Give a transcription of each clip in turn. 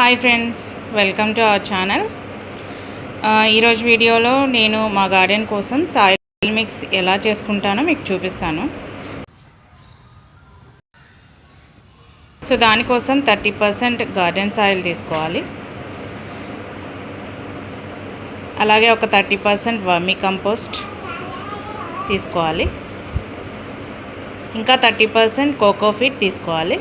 Hi friends, welcome to our channel. ఈరోజు వీడియోలో నేను మా గార్డెన్ కోసం సాయిల్ మిక్స్ ఎలా చేసుకుంటానో మీకు చూపిస్తాను. సో దానికోసం 30% గార్డెన్ సాయిల్ తీసుకోవాలి. అలాగే ఒక 30% వర్మీ కంపోస్ట్ తీసుకోవాలి. ఇంకా 30% కోకోఫిట్ తీసుకోవాలి.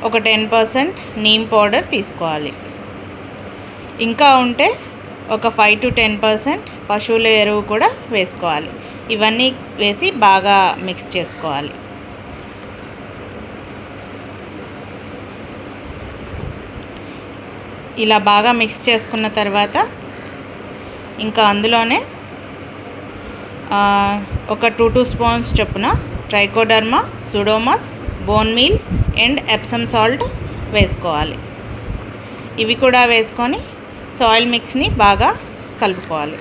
ఒక 10% నీమ్ పౌడర్ తీసుకోవాలి. ఇంకా ఉంటే ఒక 5 to 10% పశువుల ఎరువు కూడా వేసుకోవాలి. ఇవన్నీ వేసి బాగా మిక్స్ చేసుకోవాలి. ఇలా బాగా మిక్స్ చేసుకున్న తర్వాత ఇంకా అందులోనే ఒక 2 స్పూన్స్ చొప్పున trichoderma, Pseudomonas, bone meal and Epsom salt వేసుకోవాలి. ఇవి కూడా వేసుకొని సాయిల్ మిక్స్ని బాగా కలుపుకోవాలి.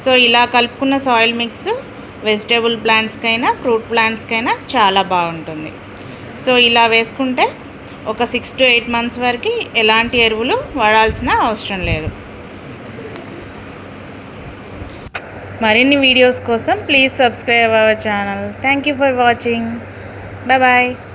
సో ఇలా కలుపుకున్న సాయిల్ మిక్స్ వెజిటేబుల్ ప్లాంట్స్కైనా ఫ్రూట్ ప్లాంట్స్కైనా చాలా బాగుంటుంది. సో ఇలా వేసుకుంటే ఒక 6 to 8 months వరకు ఎలాంటి ఎరువులు వాడాల్సిన అవసరం లేదు. మరిన్ని వీడియోస్ కోసం please subscribe our channel. Thank you for watching. Bye bye.